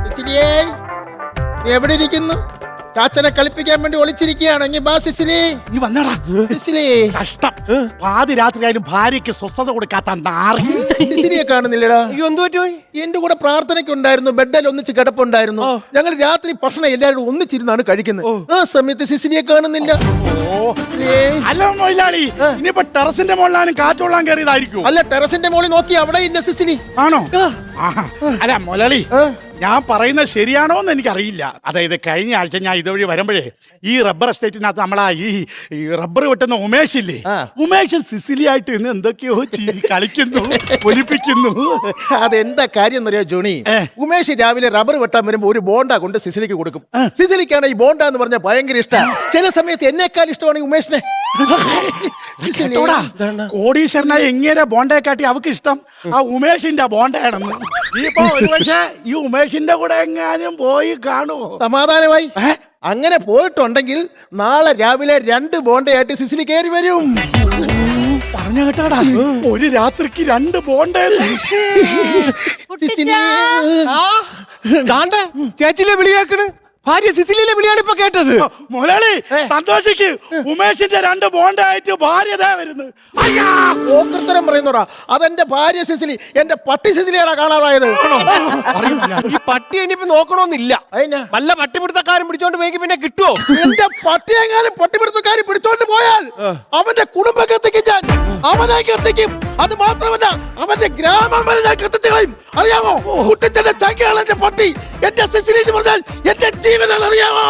സിസിലിയേ, നീ എവിടെ ഇരിക്കുന്നു? ചാച്ചനെ കളിപ്പിക്കാൻ വേണ്ടി ഒളിച്ചിരിക്കുകയാണെങ്കിൽ ബാ സിസിലി. നീ വന്നടാ. സിസിലി, കഷ്ടം. പാതി രാത്രിയായാലും ഭാര്യയ്ക്ക് സ്വസ്ഥത കൊടുക്കാത്ത നാറി. സിസിലിയെ കാണുന്നില്ലടാ. അയ്യോ, എന്ത് പറ്റുമോ? എന്റെ കൂടെ പ്രാർത്ഥനയ്ക്കുണ്ടായിരുന്നു, ബെഡിൽ ഒന്നിച്ച് കിടപ്പുണ്ടായിരുന്നു. ഞങ്ങൾ രാത്രി ഭക്ഷണം എല്ലാവരും ഒന്നിച്ചിരുന്നാണ് കഴിക്കുന്നത്. ആ സമയത്ത് സിസിലിയെ കാണുന്നില്ല. അല്ല മൊയിലാളി, ഇനിയിപ്പോ ടെറസിന്റെ മുകളിലാനും കാറ്റുകൊള്ളാൻ കയറിയതായിരിക്കും. അല്ല, ടെറസിന്റെ മുകളിൽ നോക്കി അവിടെ ഇല്ല സിസിലി. ആണോ? അല്ല മൊലാളി, ഞാൻ പറയുന്നത് ശരിയാണോ എന്ന് എനിക്കറിയില്ല. അതായത് കഴിഞ്ഞ ആഴ്ച ഞാൻ ഇതുവഴി വരുമ്പോഴേ ഈ റബ്ബർ എസ്റ്റേറ്റിനകത്ത് നമ്മളാ ഈ റബ്ബർ വെട്ടുന്ന ഉമേഷ് ഇല്ലേ, ഉമേഷ് സിസിലിയായിട്ട് ഇന്ന് എന്തൊക്കെയോ കളിക്കുന്നു, ഒലിപ്പിക്കുന്നു. അതെന്താ കാര്യം എന്നറിയോ ജോണി? ഉമേഷ് രാവിലെ റബ്ബർ വെട്ടാൻ വരുമ്പോ ഒരു ബോണ്ട കൊണ്ട് സിസിലിക്ക് കൊടുക്കും. സിസിലിക്കാണ് ഈ ബോണ്ട എന്ന് പറഞ്ഞാൽ ഭയങ്കര ഇഷ്ടമാണ്. ചില സമയത്ത് എന്നെക്കാൾ ഇഷ്ടമാണ് ഈ ഉമേഷിനെ. കോടീശ്വരനായി എങ്ങനെ ബോണ്ടയെ കാട്ടി അവക്ക് ഇഷ്ടം ആ ഉമേഷിന്റെ ബോണ്ടയാണെന്ന്. ഇപ്പൊ ഒരുപക്ഷെ ഈ ഉമേഷിന്റെ കൂടെ എങ്ങാനും പോയി കാണുമോ? സമാധാനമായി. അങ്ങനെ പോയിട്ടുണ്ടെങ്കിൽ നാളെ രാവിലെ 2 ബോണ്ടയായിട്ട് സിസിലി കയറി വരും. പറഞ്ഞ കേട്ടാടാ, ഒരു രാത്രിക്ക് 2 ബോണ്ട. ചേച്ചിലെ വിളിയാക്കണ്, ഭാര്യ സിസിലിയിലെ വിളിയാണ് ഇപ്പൊ കേട്ടത്. മുരളി സന്തോഷിക്ക്, ഉമേഷിന്റെ 2 ബോണ്ടായിട്ട് ഭാര്യ വരുന്നു. ഓക്രത്തരം പറയുന്നോടാ. അതെന്റെ ഭാര്യ സിസിലി, എന്റെ പട്ടി സിസിലിയാണ് കാണാതായത്. ഈ പട്ടി ഇനിയിപ്പോ നോക്കണമെന്നില്ല. വല്ല പട്ടിപിടുത്തക്കാരും പിടിച്ചോണ്ട് പോയെങ്കിൽ പിന്നെ കിട്ടുമോ? എന്റെ പട്ടിയെങ്ങാനും പട്ടിപിടുത്തക്കാരി പിടിച്ചോണ്ട് പോയാൽ അവന്റെ കുടുംബം കത്തിക്കും ഞാൻ. അവനെ കത്തിക്കും. അത് മാത്രമല്ല, അവന്റെ ഗ്രാമം വരെ ഞാൻ കത്തിച്ചു കളയും. അറിയാമോ? കുട്ടിച്ചന്റെ ചങ്കയാണ് എന്റെ പട്ടി. എന്റെ സിസിലി എന്ന് പറഞ്ഞാൽ എന്റെ ജീവനാണ്. അറിയാമോ?